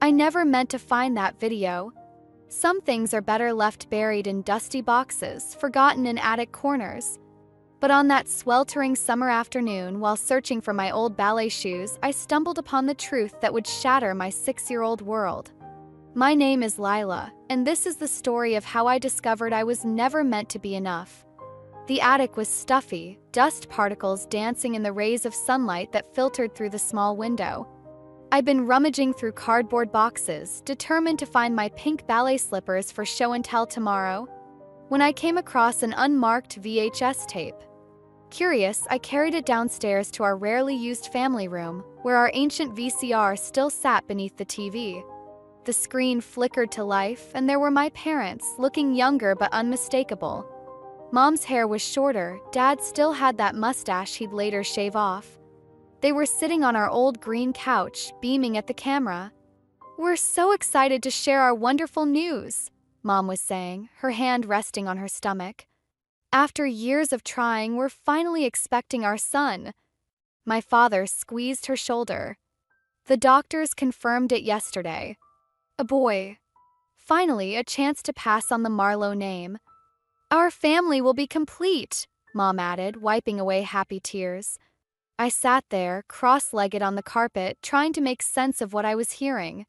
I never meant to find that video. Some things are better left buried in dusty boxes, forgotten in attic corners. But on that sweltering summer afternoon, while searching for my old ballet shoes, I stumbled upon the truth that would shatter my 6-year-old world. My name is Lila, and this is the story of how I discovered I was never meant to be enough. The attic was stuffy, dust particles dancing in the rays of sunlight that filtered through the small window. I'd been rummaging through cardboard boxes, determined to find my pink ballet slippers for show and tell tomorrow, when I came across an unmarked VHS tape. Curious, I carried it downstairs to our rarely used family room, where our ancient VCR still sat beneath the TV. The screen flickered to life, and there were my parents, looking younger but unmistakable. Mom's hair was shorter, Dad still had that mustache he'd later shave off. They were sitting on our old green couch, beaming at the camera. "We're so excited to share our wonderful news," Mom was saying, her hand resting on her stomach. "After years of trying, we're finally expecting our son." My father squeezed her shoulder. "The doctors confirmed it yesterday. A boy. Finally, a chance to pass on the Marlowe name. Our family will be complete," Mom added, wiping away happy tears. I sat there, cross-legged on the carpet, trying to make sense of what I was hearing.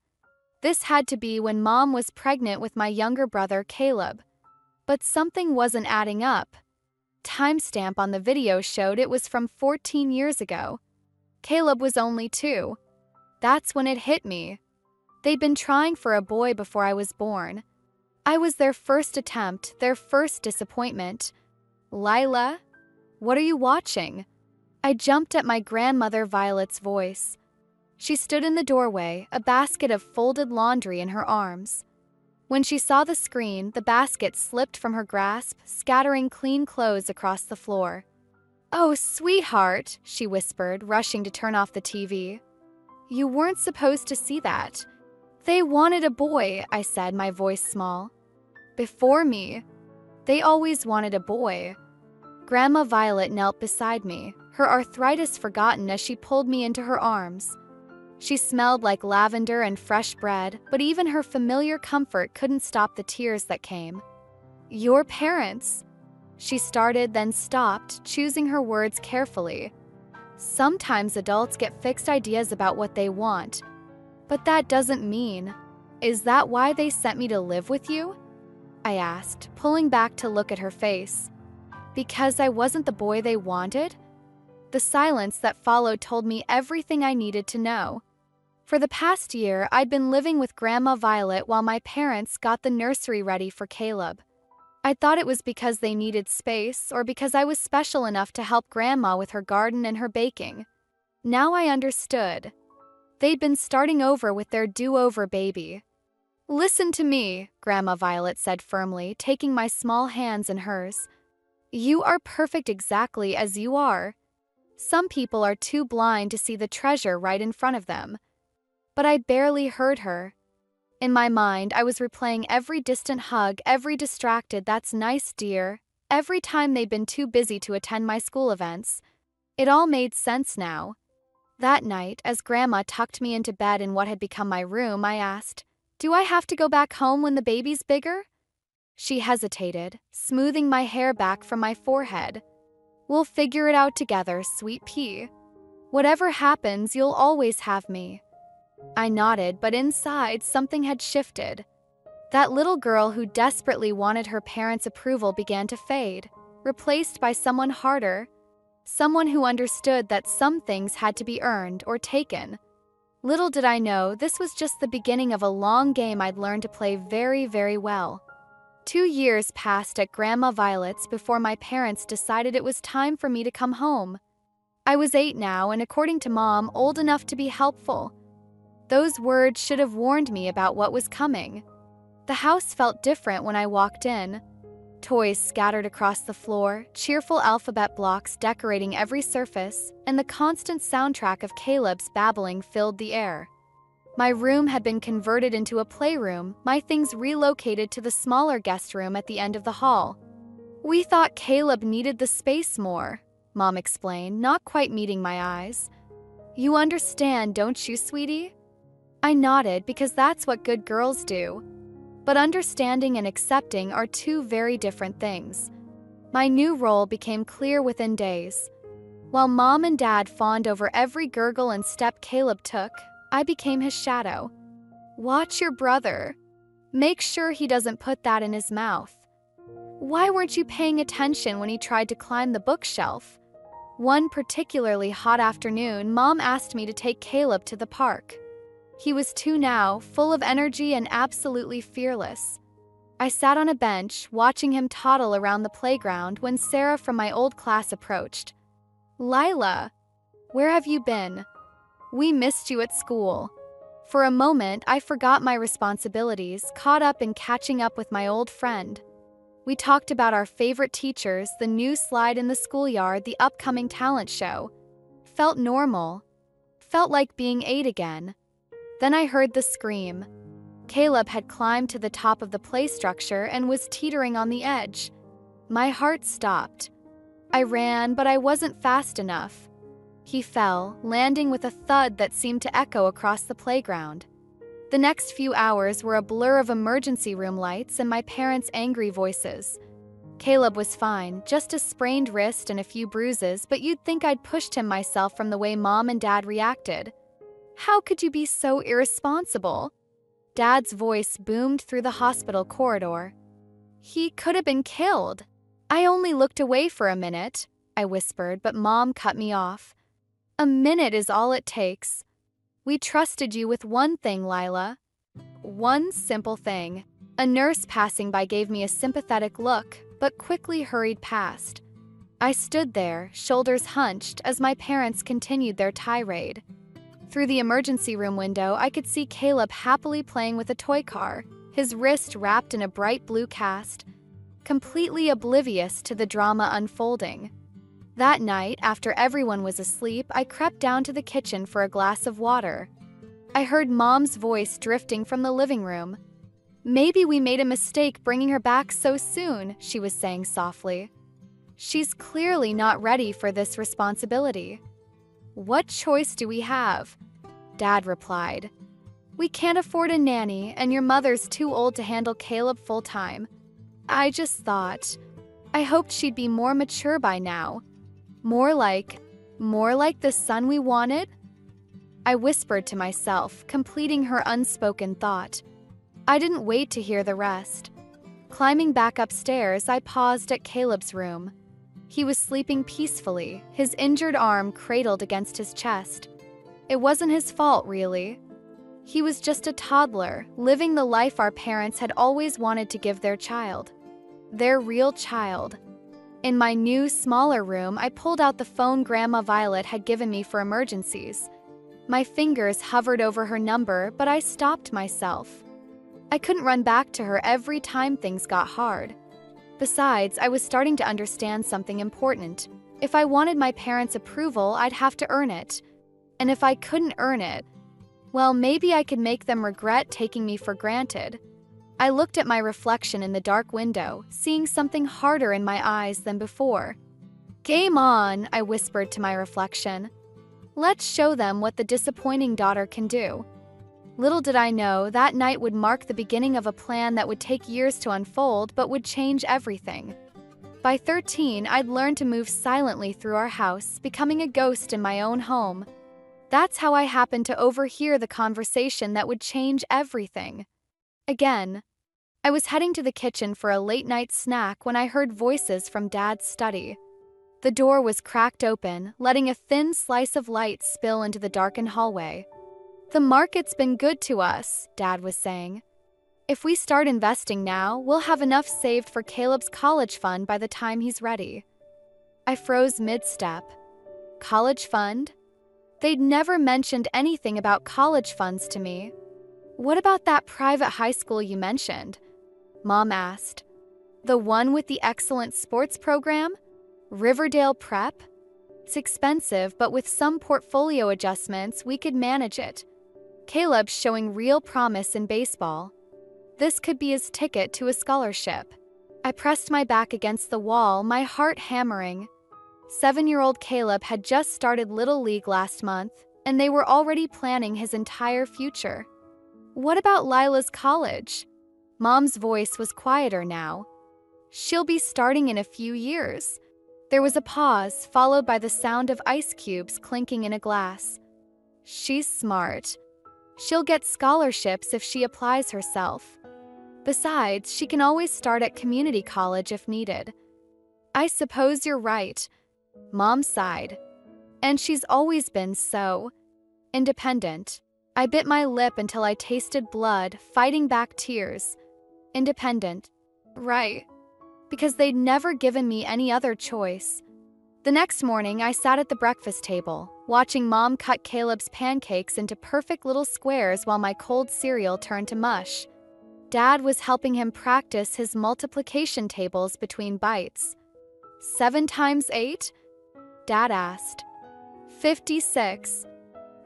This had to be when Mom was pregnant with my younger brother, Caleb. But something wasn't adding up. Timestamp on the video showed it was from 14 years ago. Caleb was only 2. That's when it hit me. They'd been trying for a boy before I was born. I was their first attempt, their first disappointment. "Lila, what are you watching?" I jumped at my grandmother Violet's voice. She stood in the doorway, a basket of folded laundry in her arms. When she saw the screen, the basket slipped from her grasp, scattering clean clothes across the floor. "Oh, sweetheart," she whispered, rushing to turn off the TV. "You weren't supposed to see that." "They wanted a boy," I said, my voice small. "Before me. They always wanted a boy." Grandma Violet knelt beside me, her arthritis forgotten as she pulled me into her arms. She smelled like lavender and fresh bread, but even her familiar comfort couldn't stop the tears that came. "Your parents," she started, then stopped, choosing her words carefully. "Sometimes adults get fixed ideas about what they want, but that doesn't mean. Is that why they sent me to live with you?" I asked, pulling back to look at her face. "Because I wasn't the boy they wanted?" The silence that followed told me everything I needed to know. For the past year, I'd been living with Grandma Violet while my parents got the nursery ready for Caleb. I thought it was because they needed space or because I was special enough to help Grandma with her garden and her baking. Now I understood. They'd been starting over with their do-over baby. "Listen to me," Grandma Violet said firmly, taking my small hands in hers. "You are perfect exactly as you are. Some people are too blind to see the treasure right in front of them." But I barely heard her. In my mind, I was replaying every distant hug, every distracted "that's nice, dear," every time they'd been too busy to attend my school events. It all made sense now. That night, as Grandma tucked me into bed in what had become my room, I asked, "Do I have to go back home when the baby's bigger?" She hesitated, smoothing my hair back from my forehead. "We'll figure it out together, sweet pea. Whatever happens, you'll always have me." I nodded, but inside, something had shifted. That little girl who desperately wanted her parents' approval began to fade, replaced by someone harder, someone who understood that some things had to be earned or taken. Little did I know, this was just the beginning of a long game I'd learned to play very, very well. 2 years passed at Grandma Violet's before my parents decided it was time for me to come home. I was 8 now, and according to Mom, old enough to be helpful. Those words should have warned me about what was coming. The house felt different when I walked in. Toys scattered across the floor, cheerful alphabet blocks decorating every surface, and the constant soundtrack of Caleb's babbling filled the air. My room had been converted into a playroom, my things relocated to the smaller guest room at the end of the hall. "We thought Caleb needed the space more," Mom explained, not quite meeting my eyes. "You understand, don't you, sweetie?" I nodded because that's what good girls do. But understanding and accepting are two very different things. My new role became clear within days. While Mom and Dad fawned over every gurgle and step Caleb took, I became his shadow. Watch your brother. Make sure he doesn't put that in his mouth. Why weren't you paying attention when he tried to climb the bookshelf? One particularly hot afternoon, Mom asked me to take Caleb to the park. He was 2 now, full of energy and absolutely fearless. I sat on a bench, watching him toddle around the playground when Sarah from my old class approached. Lila, where have you been? We missed you at school. For a moment, I forgot my responsibilities, caught up in catching up with my old friend. We talked about our favorite teachers, the new slide in the schoolyard, the upcoming talent show. Felt normal. Felt like being 8 again. Then I heard the scream. Caleb had climbed to the top of the play structure and was teetering on the edge. My heart stopped. I ran, but I wasn't fast enough. He fell, landing with a thud that seemed to echo across the playground. The next few hours were a blur of emergency room lights and my parents' angry voices. Caleb was fine, just a sprained wrist and a few bruises, but you'd think I'd pushed him myself from the way Mom and Dad reacted. How could you be so irresponsible? Dad's voice boomed through the hospital corridor. He could have been killed. I only looked away for a minute, I whispered, but Mom cut me off. A minute is all it takes. We trusted you with one thing, Lila. One simple thing. A nurse passing by gave me a sympathetic look, but quickly hurried past. I stood there, shoulders hunched, as my parents continued their tirade. Through the emergency room window, I could see Caleb happily playing with a toy car, his wrist wrapped in a bright blue cast, completely oblivious to the drama unfolding. That night, after everyone was asleep, I crept down to the kitchen for a glass of water. I heard Mom's voice drifting from the living room. Maybe we made a mistake bringing her back so soon, she was saying softly. She's clearly not ready for this responsibility. What choice do we have? Dad replied. We can't afford a nanny, and your mother's too old to handle Caleb full-time. I just thought, I hoped she'd be more mature by now. More like the son we wanted? I whispered to myself, completing her unspoken thought. I didn't wait to hear the rest. Climbing back upstairs, I paused at Caleb's room. He was sleeping peacefully, his injured arm cradled against his chest. It wasn't his fault, really. He was just a toddler, living the life our parents had always wanted to give their child. Their real child. In my new, smaller room, I pulled out the phone Grandma Violet had given me for emergencies. My fingers hovered over her number, but I stopped myself. I couldn't run back to her every time things got hard. Besides, I was starting to understand something important. If I wanted my parents' approval, I'd have to earn it. And if I couldn't earn it, well, maybe I could make them regret taking me for granted. I looked at my reflection in the dark window, seeing something harder in my eyes than before. Game on, I whispered to my reflection. Let's show them what the disappointing daughter can do. Little did I know that night would mark the beginning of a plan that would take years to unfold but would change everything. By 13, I'd learned to move silently through our house, becoming a ghost in my own home. That's how I happened to overhear the conversation that would change everything. Again, I was heading to the kitchen for a late-night snack when I heard voices from Dad's study. The door was cracked open, letting a thin slice of light spill into the darkened hallway. The market's been good to us, Dad was saying. If we start investing now, we'll have enough saved for Caleb's college fund by the time he's ready. I froze mid-step. College fund? They'd never mentioned anything about college funds to me. What about that private high school you mentioned? Mom asked. The one with the excellent sports program? Riverdale Prep? It's expensive, but with some portfolio adjustments, we could manage it. Caleb's showing real promise in baseball. This could be his ticket to a scholarship. I pressed my back against the wall, my heart hammering. 7-year-old Caleb had just started Little League last month, and they were already planning his entire future. What about Lila's college? Mom's voice was quieter now. She'll be starting in a few years. There was a pause, followed by the sound of ice cubes clinking in a glass. She's smart. She'll get scholarships if she applies herself. Besides, she can always start at community college if needed. I suppose you're right. Mom sighed. And she's always been so independent. I bit my lip until I tasted blood, fighting back tears. Independent. Right. Because they'd never given me any other choice. The next morning, I sat at the breakfast table, watching Mom cut Caleb's pancakes into perfect little squares while my cold cereal turned to mush. Dad was helping him practice his multiplication tables between bites. 7 times 8? Dad asked. 56.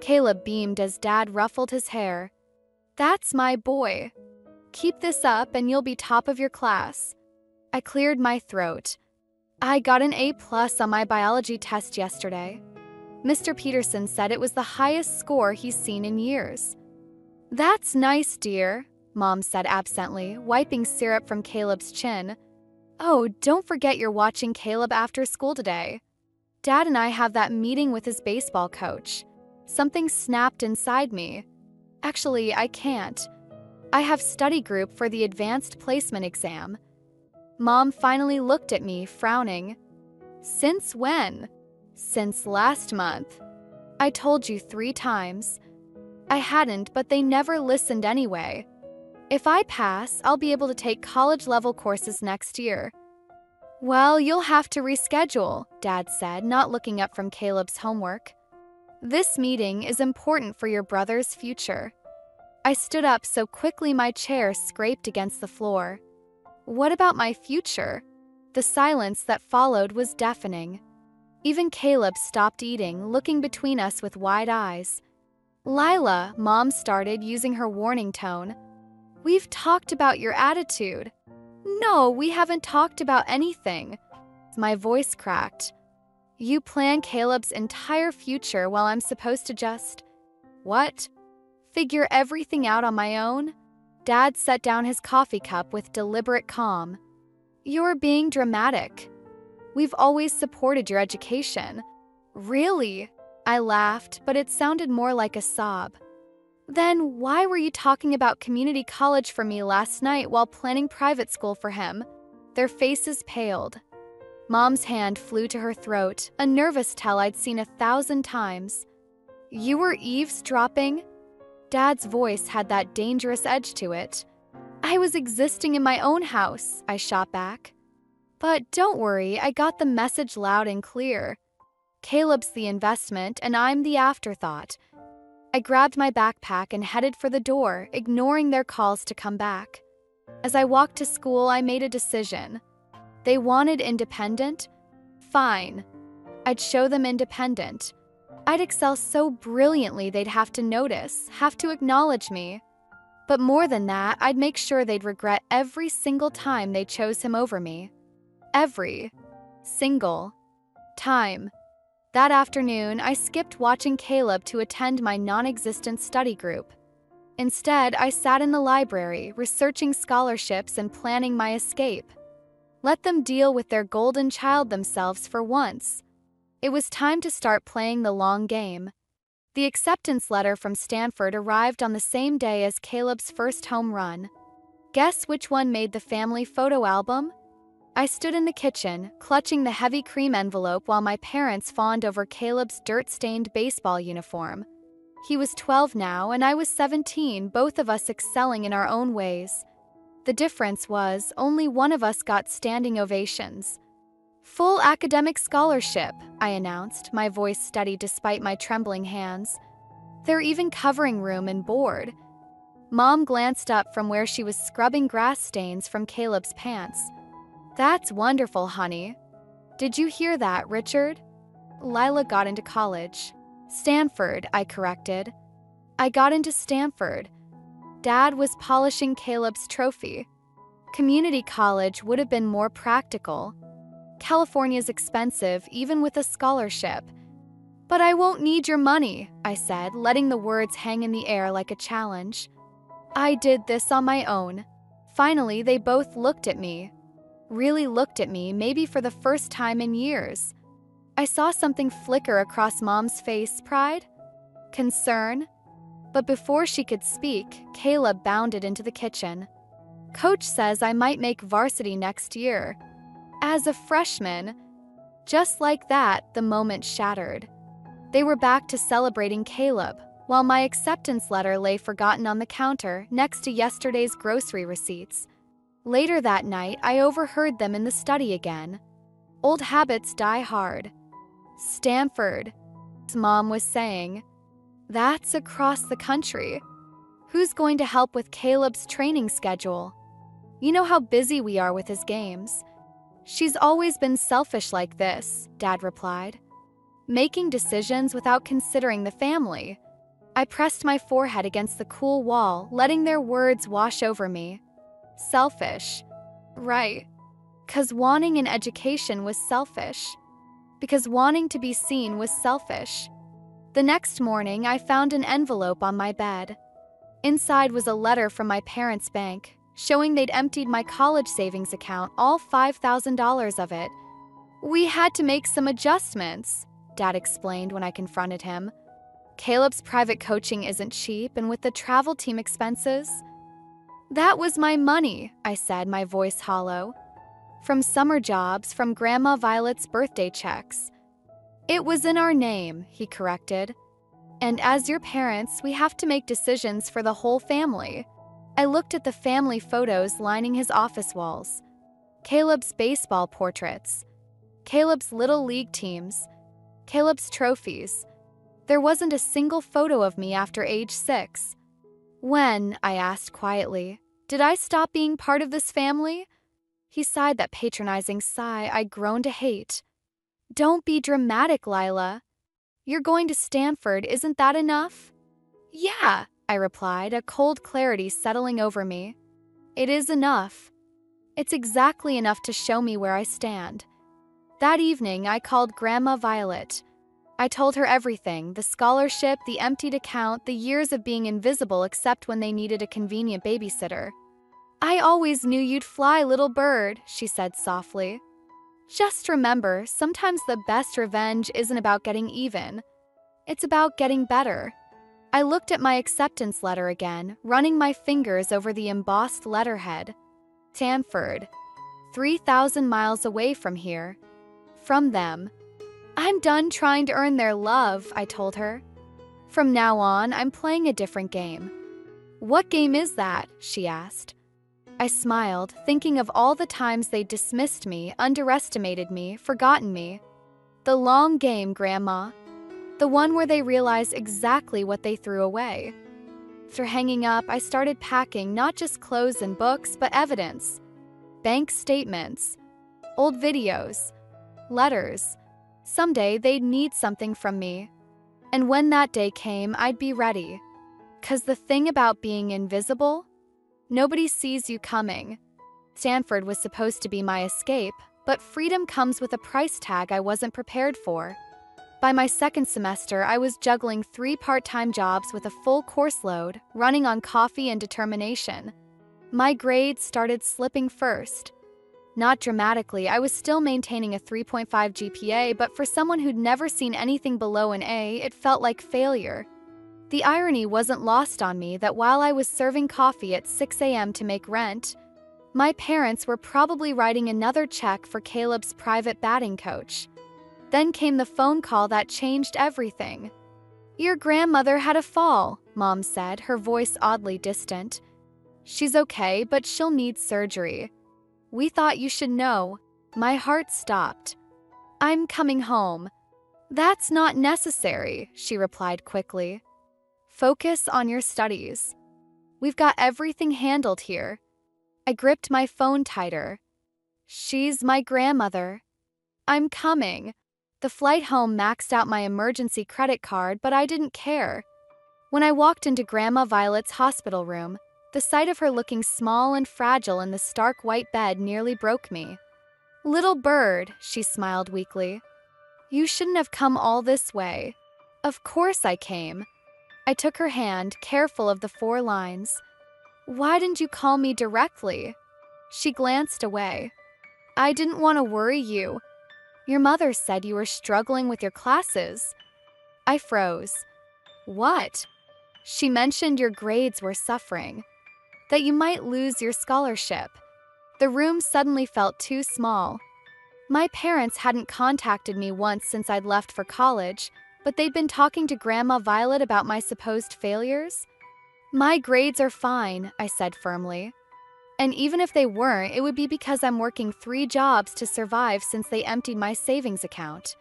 Caleb beamed as Dad ruffled his hair. That's my boy. Keep this up and you'll be top of your class. I cleared my throat. I got an A+ on my biology test yesterday. Mr. Peterson said it was the highest score he's seen in years. That's nice, dear, Mom said absently, wiping syrup from Caleb's chin. Oh, don't forget you're watching Caleb after school today. Dad and I have that meeting with his baseball coach. Something snapped inside me. Actually, I can't. I have study group for the advanced placement exam. Mom finally looked at me, frowning. Since when? Since last month. I told you 3 times. I hadn't, but they never listened anyway. If I pass, I'll be able to take college-level courses next year. Well, you'll have to reschedule, Dad said, not looking up from Caleb's homework. This meeting is important for your brother's future. I stood up so quickly my chair scraped against the floor. What about my future? The silence that followed was deafening. Even Caleb stopped eating, looking between us with wide eyes. Lila, Mom started, using her warning tone. We've talked about your attitude. No, we haven't talked about anything. My voice cracked. You plan Caleb's entire future while I'm supposed to just… What? Figure everything out on my own? Dad set down his coffee cup with deliberate calm. You're being dramatic. We've always supported your education. Really? I laughed, but it sounded more like a sob. Then why were you talking about community college for me last night while planning private school for him? Their faces paled. Mom's hand flew to her throat, a nervous tell I'd seen 1,000 times. You were eavesdropping? Dad's voice had that dangerous edge to it. I was existing in my own house, I shot back. But don't worry, I got the message loud and clear. Caleb's the investment and I'm the afterthought. I grabbed my backpack and headed for the door, ignoring their calls to come back. As I walked to school, I made a decision. They wanted independent? Fine. I'd show them independent. I'd excel so brilliantly they'd have to notice, have to acknowledge me. But more than that, I'd make sure they'd regret every single time they chose him over me. Every single time. That afternoon, I skipped watching Caleb to attend my non-existent study group. Instead, I sat in the library, researching scholarships and planning my escape. Let them deal with their golden child themselves for once. It was time to start playing the long game. The acceptance letter from Stanford arrived on the same day as Caleb's first home run. Guess which one made the family photo album? I stood in the kitchen, clutching the heavy cream envelope while my parents fawned over Caleb's dirt-stained baseball uniform. He was 12 now, and I was 17, both of us excelling in our own ways. The difference was, only one of us got standing ovations. Full academic scholarship, I announced, my voice steady despite my trembling hands. They're even covering room and board. Mom glanced up from where she was scrubbing grass stains from Caleb's pants. That's wonderful, honey. Did you hear that, Richard? Lila got into college. Stanford, I corrected. I got into Stanford. Dad was polishing Caleb's trophy. Community college would have been more practical. California's expensive, even with a scholarship. But I won't need your money, I said, letting the words hang in the air like a challenge. I did this on my own. Finally, they both looked at me. Really looked at me, maybe for the first time in years. I saw something flicker across Mom's face. Pride? Concern? But before she could speak, Caleb bounded into the kitchen. Coach says I might make varsity next year. As a freshman. Just like that, the moment shattered. They were back to celebrating Caleb, while my acceptance letter lay forgotten on the counter next to yesterday's grocery receipts. Later that night, I overheard them in the study again. Old habits die hard. Stanford, Mom was saying. That's across the country. Who's going to help with Caleb's training schedule? You know how busy we are with his games. She's always been selfish like this, Dad replied. Making decisions without considering the family. I pressed my forehead against the cool wall, letting their words wash over me. Selfish. Right. 'Cause wanting an education was selfish. Because wanting to be seen was selfish. The next morning, I found an envelope on my bed. Inside was a letter from my parents' bank, showing they'd emptied my college savings account, all $5,000 of it. We had to make some adjustments, Dad explained when I confronted him. Caleb's private coaching isn't cheap, and with the travel team expenses. That was my money, I said, my voice hollow. From summer jobs, from Grandma Violet's birthday checks. It was in our name, he corrected. And as your parents, we have to make decisions for the whole family. I looked at the family photos lining his office walls. Caleb's baseball portraits. Caleb's little league teams. Caleb's trophies. There wasn't a single photo of me after age 6. When, I asked quietly, did I stop being part of this family? He sighed that patronizing sigh I'd grown to hate. Don't be dramatic, Lila. You're going to Stanford, isn't that enough? Yeah, I replied, a cold clarity settling over me. It is enough. It's exactly enough to show me where I stand. That evening, I called Grandma Violet. I told her everything, the scholarship, the emptied account, the years of being invisible except when they needed a convenient babysitter. I always knew you'd fly, little bird, she said softly. Just remember, sometimes the best revenge isn't about getting even. It's about getting better. I looked at my acceptance letter again, running my fingers over the embossed letterhead. Stanford, 3,000 miles away from here. From them. I'm done trying to earn their love, I told her. From now on, I'm playing a different game. What game is that? She asked. I smiled, thinking of all the times they dismissed me, underestimated me, forgotten me. The long game, Grandma. The one where they realize exactly what they threw away. After hanging up, I started packing not just clothes and books, but evidence. Bank statements, old videos, letters. Someday they'd need something from me. And when that day came, I'd be ready. 'Cause the thing about being invisible, nobody sees you coming. Stanford was supposed to be my escape, but freedom comes with a price tag I wasn't prepared for. By my second semester, I was juggling 3 part-time jobs with a full course load, running on coffee and determination. My grades started slipping first. Not dramatically, I was still maintaining a 3.5 GPA, but for someone who'd never seen anything below an A, it felt like failure. The irony wasn't lost on me that while I was serving coffee at 6 a.m. to make rent, my parents were probably writing another check for Caleb's private batting coach. Then came the phone call that changed everything. Your grandmother had a fall, Mom said, her voice oddly distant. She's okay, but she'll need surgery. We thought you should know. My heart stopped. I'm coming home. That's not necessary, she replied quickly. Focus on your studies. We've got everything handled here. I gripped my phone tighter. She's my grandmother. I'm coming. The flight home maxed out my emergency credit card, but I didn't care. When I walked into Grandma Violet's hospital room, the sight of her looking small and fragile in the stark white bed nearly broke me. Little bird, she smiled weakly. You shouldn't have come all this way. Of course I came. I took her hand, careful of the 4 lines. Why didn't you call me directly? She glanced away. I didn't want to worry you. Your mother said you were struggling with your classes. I froze. What? She mentioned your grades were suffering, that you might lose your scholarship. The room suddenly felt too small. My parents hadn't contacted me once since I'd left for college, but they'd been talking to Grandma Violet about my supposed failures. My grades are fine, I said firmly. And even if they weren't, it would be because I'm working 3 jobs to survive since they emptied my savings account.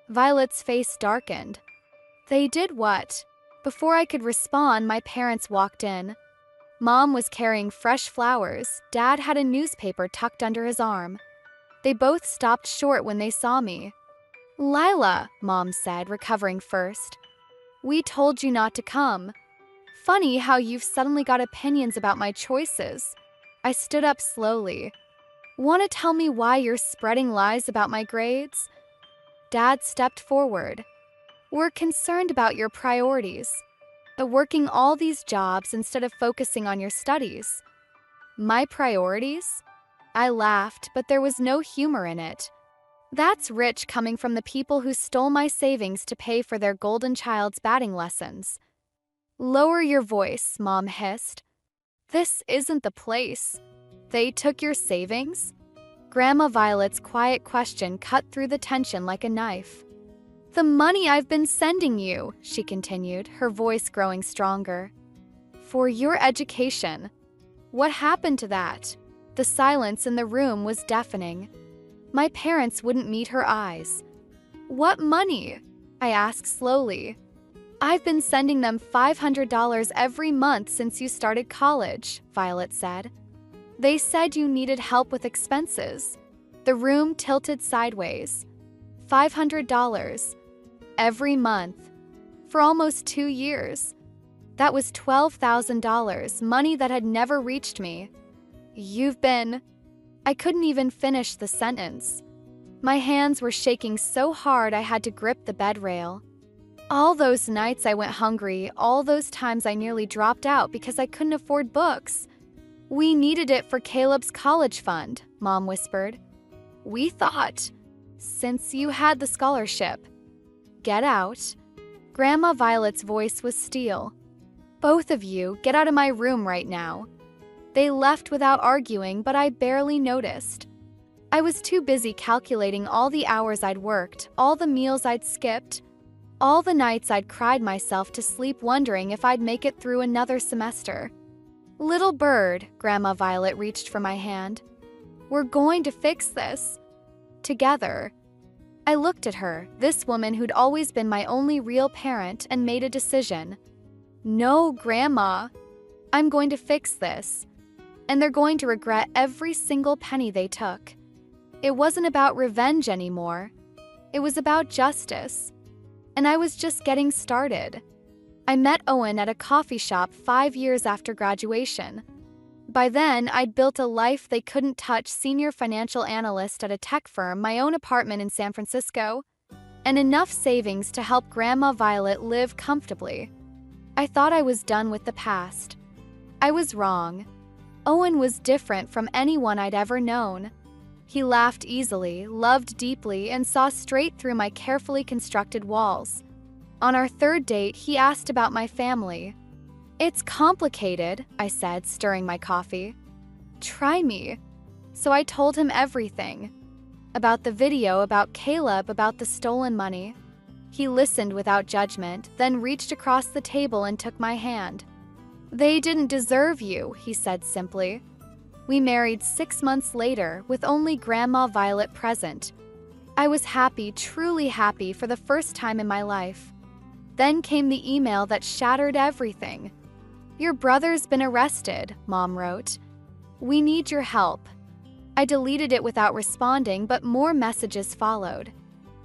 Violet's face darkened. They did what? Before I could respond, my parents walked in. Mom was carrying fresh flowers. Dad had a newspaper tucked under his arm. They both stopped short when they saw me. Lila, Mom said, recovering first. We told you not to come. Funny how you've suddenly got opinions about my choices. I stood up slowly. Want to tell me why you're spreading lies about my grades? Dad stepped forward. We're concerned about your priorities, but working all these jobs instead of focusing on your studies. My priorities? I laughed, but there was no humor in it. That's rich coming from the people who stole my savings to pay for their golden child's batting lessons. Lower your voice, Mom hissed. This isn't the place. They took your savings? Grandma Violet's quiet question cut through the tension like a knife. The money I've been sending you, she continued, her voice growing stronger. For your education. What happened to that? The silence in the room was deafening. My parents wouldn't meet her eyes. What money? I asked slowly. I've been sending them $500 every month since you started college, Violet said. They said you needed help with expenses. The room tilted sideways. $500. Every month. For almost 2 years. That was $12,000, money that had never reached me. You've been... I couldn't even finish the sentence. My hands were shaking so hard I had to grip the bed rail. All those nights I went hungry, all those times I nearly dropped out because I couldn't afford books. We needed it for Caleb's college fund, Mom whispered. We thought, since you had the scholarship. Get out. Grandma Violet's voice was steel. Both of you, get out of my room right now. They left without arguing, but I barely noticed. I was too busy calculating all the hours I'd worked, all the meals I'd skipped, all the nights I'd cried myself to sleep wondering if I'd make it through another semester. Little bird, Grandma Violet reached for my hand. We're going to fix this. Together. I looked at her, this woman who'd always been my only real parent, and made a decision. No, Grandma. I'm going to fix this. And they're going to regret every single penny they took. It wasn't about revenge anymore. It was about justice. And I was just getting started. I met Owen at a coffee shop 5 years after graduation. By then, I'd built a life they couldn't touch, senior financial analyst at a tech firm, my own apartment in San Francisco, and enough savings to help Grandma Violet live comfortably. I thought I was done with the past. I was wrong. Owen was different from anyone I'd ever known. He laughed easily, loved deeply, and saw straight through my carefully constructed walls. On our 3rd date, he asked about my family. It's complicated, I said, stirring my coffee. Try me. So I told him everything. About the video, about Caleb, about the stolen money. He listened without judgment, then reached across the table and took my hand. They didn't deserve you, he said simply. We married 6 months later, with only Grandma Violet present. I was happy, truly happy, for the first time in my life. Then came the email that shattered everything. Your brother's been arrested, Mom wrote. We need your help. I deleted it without responding, but more messages followed.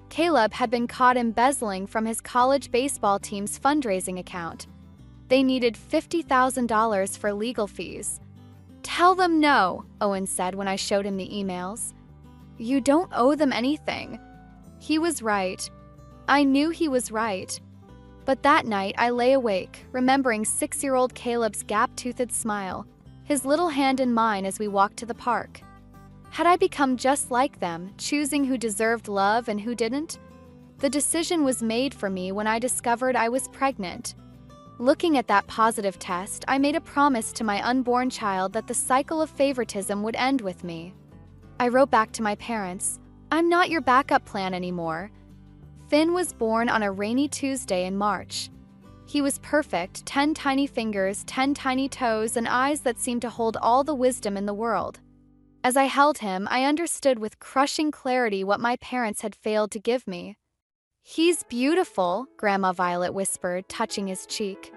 Caleb had been caught embezzling from his college baseball team's fundraising account. They needed $50,000 for legal fees. Tell them no, Owen said when I showed him the emails. You don't owe them anything. He was right. I knew he was right. But that night I lay awake, remembering 6-year-old Caleb's gap-toothed smile, his little hand in mine as we walked to the park. Had I become just like them, choosing who deserved love and who didn't? The decision was made for me when I discovered I was pregnant. Looking at that positive test, I made a promise to my unborn child that the cycle of favoritism would end with me. I wrote back to my parents, "I'm not your backup plan anymore." Finn was born on a rainy Tuesday in March. He was perfect, 10 tiny fingers, 10 tiny toes, and eyes that seemed to hold all the wisdom in the world. As I held him, I understood with crushing clarity what my parents had failed to give me. "He's beautiful," Grandma Violet whispered, touching his cheek.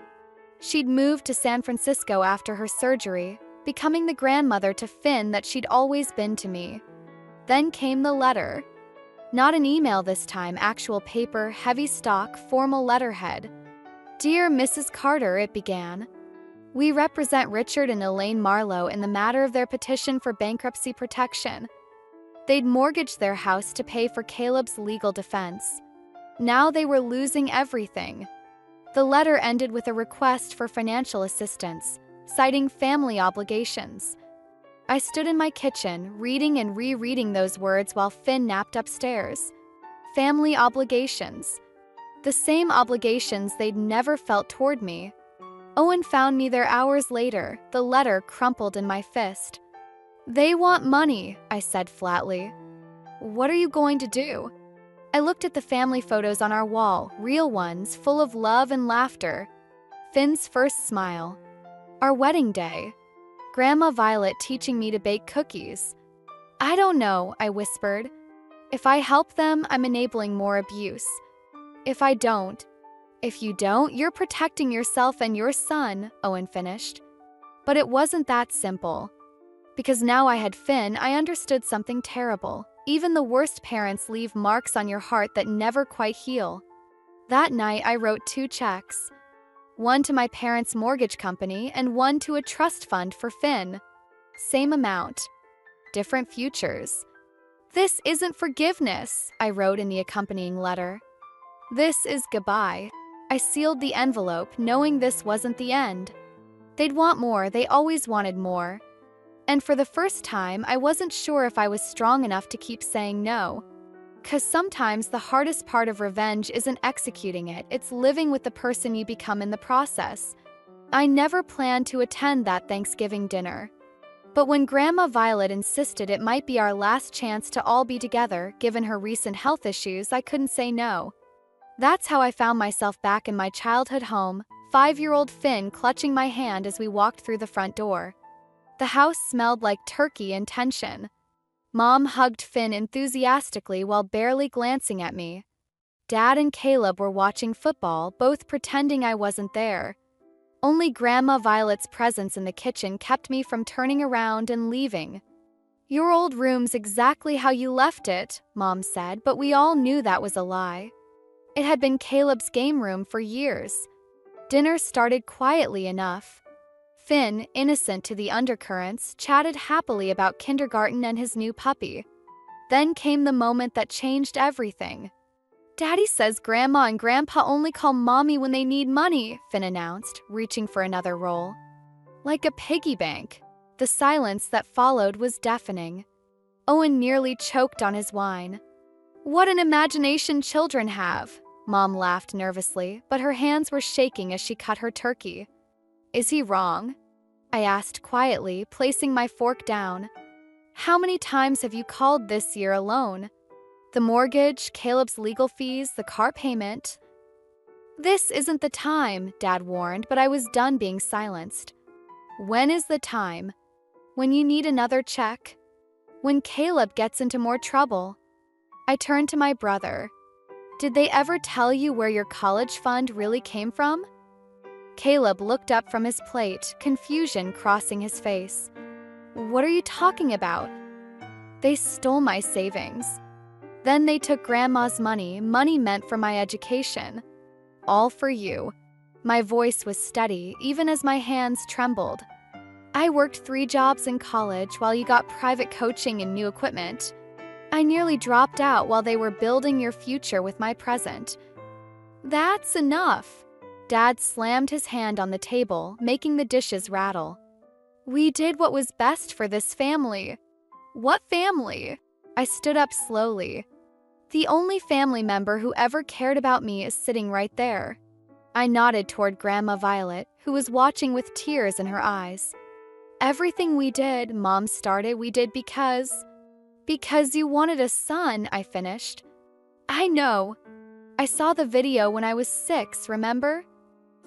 She'd moved to San Francisco after her surgery, becoming the grandmother to Finn that she'd always been to me. Then came the letter. Not an email this time, actual paper, heavy stock, formal letterhead. "Dear Mrs. Carter," it began. "We represent Richard and Elaine Marlowe in the matter of their petition for bankruptcy protection. They'd mortgaged their house to pay for Caleb's legal defense. Now they were losing everything." The letter ended with a request for financial assistance, citing family obligations. I stood in my kitchen, reading and rereading those words while Finn napped upstairs. Family obligations. The same obligations they'd never felt toward me. Owen found me there hours later, the letter crumpled in my fist. "They want money," I said flatly. "What are you going to do?" I looked at the family photos on our wall, real ones, full of love and laughter. Finn's first smile. Our wedding day. Grandma Violet teaching me to bake cookies. "I don't know," I whispered. "If I help them, I'm enabling more abuse. If I don't..." "If you don't, you're protecting yourself and your son," Owen finished. But it wasn't that simple. Because now I had Finn, I understood something terrible. Even the worst parents leave marks on your heart that never quite heal. That night, I wrote 2 checks. One to my parents' mortgage company and one to a trust fund for Finn. Same amount. Different futures. "This isn't forgiveness," I wrote in the accompanying letter. "This is goodbye." I sealed the envelope, knowing this wasn't the end. They'd want more, they always wanted more. And for the first time, I wasn't sure if I was strong enough to keep saying no. 'Cause sometimes the hardest part of revenge isn't executing it, it's living with the person you become in the process. I never planned to attend that Thanksgiving dinner. But when Grandma Violet insisted it might be our last chance to all be together, given her recent health issues, I couldn't say no. That's how I found myself back in my childhood home, 5-year-old Finn clutching my hand as we walked through the front door. The house smelled like turkey and tension. Mom hugged Finn enthusiastically while barely glancing at me. Dad and Caleb were watching football, both pretending I wasn't there. Only Grandma Violet's presence in the kitchen kept me from turning around and leaving. "Your old room's exactly how you left it," Mom said, but we all knew that was a lie. It had been Caleb's game room for years. Dinner started quietly enough. Finn, innocent to the undercurrents, chatted happily about kindergarten and his new puppy. Then came the moment that changed everything. "Daddy says Grandma and Grandpa only call Mommy when they need money," Finn announced, reaching for another roll. Like a piggy bank. The silence that followed was deafening. Owen nearly choked on his wine. "What an imagination children have," Mom laughed nervously, but her hands were shaking as she cut her turkey. "Is he wrong?" I asked quietly, placing my fork down. "How many times have you called this year alone? The mortgage, Caleb's legal fees, the car payment." "This isn't the time," Dad warned, but I was done being silenced. "When is the time? When you need another check? When Caleb gets into more trouble?" I turned to my brother. "Did they ever tell you where your college fund really came from?" Caleb looked up from his plate, confusion crossing his face. "What are you talking about?" "They stole my savings. Then they took Grandma's money meant for my education. All for you." My voice was steady, even as my hands trembled. "I worked 3 jobs in college while you got private coaching and new equipment. I nearly dropped out while they were building your future with my present." "That's enough." Dad slammed his hand on the table, making the dishes rattle. We did what was best for this family. What family? I stood up slowly. The only family member who ever cared about me is sitting right there. I nodded toward Grandma Violet, who was watching with tears in her eyes. Everything we did, Mom started, we did because you wanted a son, I finished. I know. I saw the video when I was 6, remember?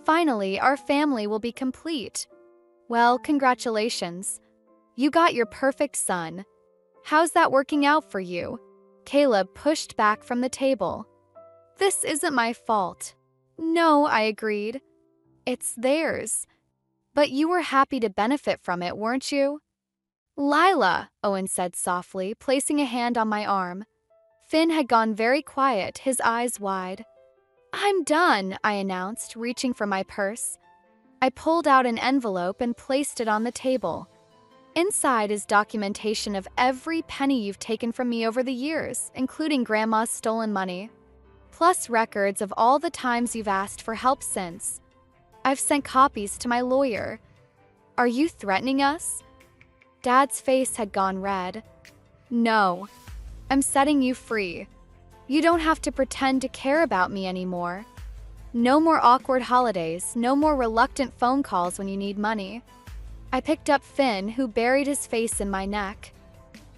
Finally, our family will be complete. Well, congratulations. You got your perfect son. How's that working out for you? Caleb pushed back from the table. This isn't my fault. No, I agreed. It's theirs. But you were happy to benefit from it, weren't you? Lila, Owen said softly, placing a hand on my arm. Finn had gone very quiet, his eyes wide. I'm done, I announced, reaching for my purse. I pulled out an envelope and placed it on the table. Inside is documentation of every penny you've taken from me over the years, including Grandma's stolen money, plus records of all the times you've asked for help since. I've sent copies to my lawyer. Are you threatening us? Dad's face had gone red. No, I'm setting you free. You don't have to pretend to care about me anymore. No more awkward holidays, no more reluctant phone calls when you need money. I picked up Finn, who buried his face in my neck.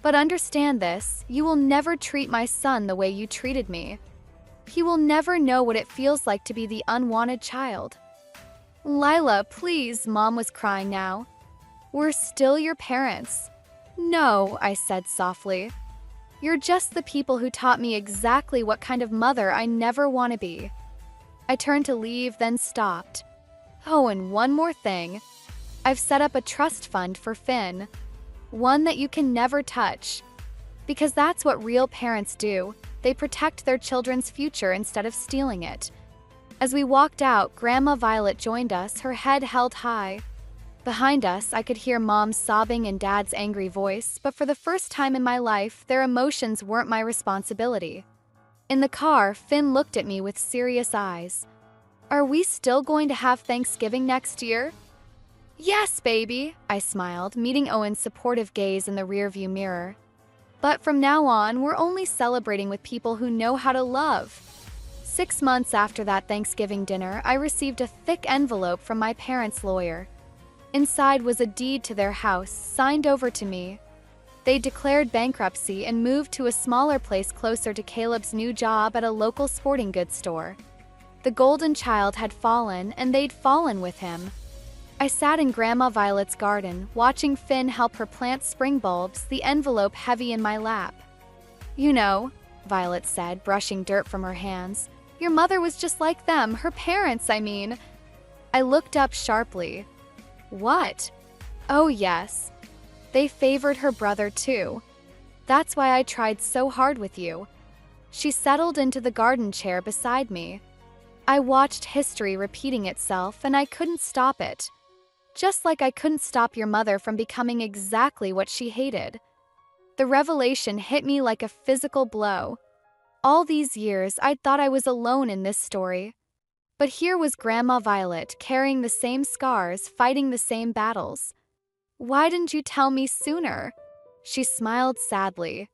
But understand this, you will never treat my son the way you treated me. He will never know what it feels like to be the unwanted child. Lila, please, Mom was crying now. We're still your parents. No, I said softly. You're just the people who taught me exactly what kind of mother I never want to be. I turned to leave, then stopped. Oh, and one more thing. I've set up a trust fund for Finn. One that you can never touch. Because that's what real parents do. They protect their children's future instead of stealing it. As we walked out, Grandma Violet joined us, her head held high. Behind us, I could hear Mom's sobbing and Dad's angry voice, but for the first time in my life, their emotions weren't my responsibility. In the car, Finn looked at me with serious eyes. Are we still going to have Thanksgiving next year? Yes, baby, I smiled, meeting Owen's supportive gaze in the rearview mirror. But from now on, we're only celebrating with people who know how to love. 6 months after that Thanksgiving dinner, I received a thick envelope from my parents' lawyer. Inside was a deed to their house, signed over to me. They declared bankruptcy and moved to a smaller place closer to Caleb's new job at a local sporting goods store. The golden child had fallen, and they'd fallen with him. I sat in Grandma Violet's garden, watching Finn help her plant spring bulbs, the envelope heavy in my lap. You know, Violet said, brushing dirt from her hands, your mother was just like them, her parents, I mean. I looked up sharply. What? Oh, yes. They favored her brother, too. That's why I tried so hard with you. She settled into the garden chair beside me. I watched history repeating itself, and I couldn't stop it. Just like I couldn't stop your mother from becoming exactly what she hated. The revelation hit me like a physical blow. All these years, I'd thought I was alone in this story. But here was Grandma Violet, carrying the same scars, fighting the same battles. Why didn't you tell me sooner? She smiled sadly.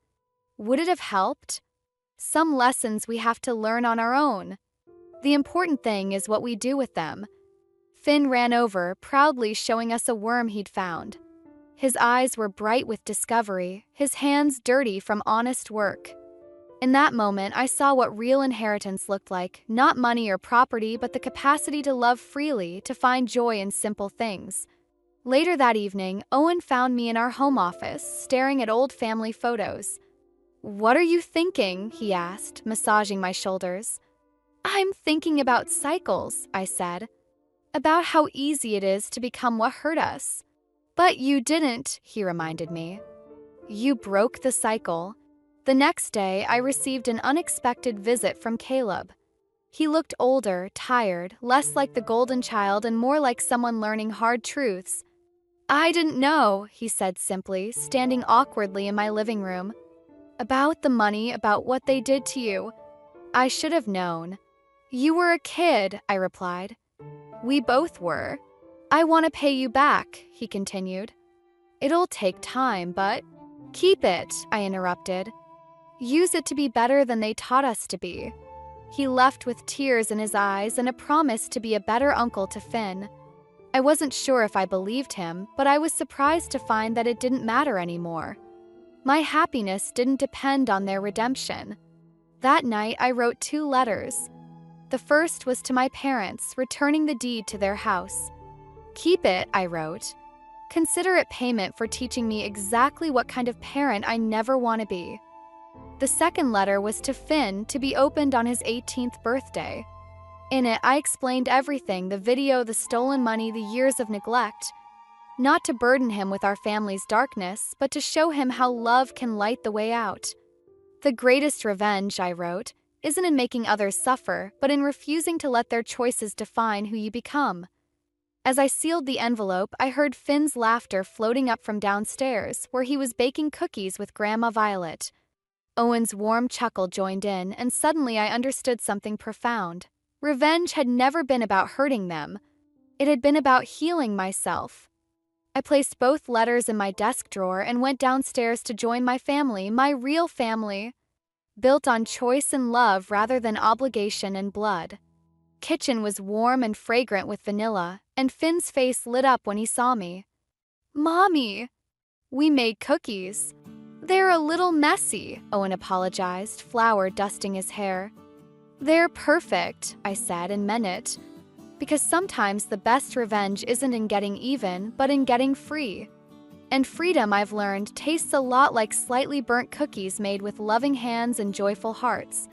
Would it have helped? Some lessons we have to learn on our own. The important thing is what we do with them. Finn ran over, proudly showing us a worm he'd found. His eyes were bright with discovery, his hands dirty from honest work. In that moment, I saw what real inheritance looked like, not money or property, but the capacity to love freely, to find joy in simple things. Later that evening, Owen found me in our home office, staring at old family photos. What are you thinking? He asked, massaging my shoulders. I'm thinking about cycles, I said. About how easy it is to become what hurt us. But you didn't, he reminded me. You broke the cycle. The next day, I received an unexpected visit from Caleb. He looked older, tired, less like the golden child and more like someone learning hard truths. I didn't know, he said simply, standing awkwardly in my living room. About the money, about what they did to you. I should have known. You were a kid, I replied. We both were. I want to pay you back, he continued. It'll take time, but… Keep it, I interrupted. Use it to be better than they taught us to be. He left with tears in his eyes and a promise to be a better uncle to Finn. I wasn't sure if I believed him, but I was surprised to find that it didn't matter anymore. My happiness didn't depend on their redemption. That night, I wrote 2 letters. The first was to my parents, returning the deed to their house. Keep it, I wrote. Consider it payment for teaching me exactly what kind of parent I never want to be. The second letter was to Finn, to be opened on his 18th birthday. In it, I explained everything: the video, the stolen money, the years of neglect. Not to burden him with our family's darkness, but to show him how love can light the way out. The greatest revenge, I wrote, isn't in making others suffer, but in refusing to let their choices define who you become. As I sealed the envelope, I heard Finn's laughter floating up from downstairs, where he was baking cookies with Grandma Violet. Owen's warm chuckle joined in, and suddenly I understood something profound. Revenge had never been about hurting them. It had been about healing myself. I placed both letters in my desk drawer and went downstairs to join my family, my real family, built on choice and love rather than obligation and blood. Kitchen was warm and fragrant with vanilla, and Finn's face lit up when he saw me. "Mommy!" "We made cookies." "They're a little messy," Owen apologized, flour dusting his hair. "They're perfect," I said, and meant it. Because sometimes the best revenge isn't in getting even, but in getting free. And freedom, I've learned, tastes a lot like slightly burnt cookies made with loving hands and joyful hearts.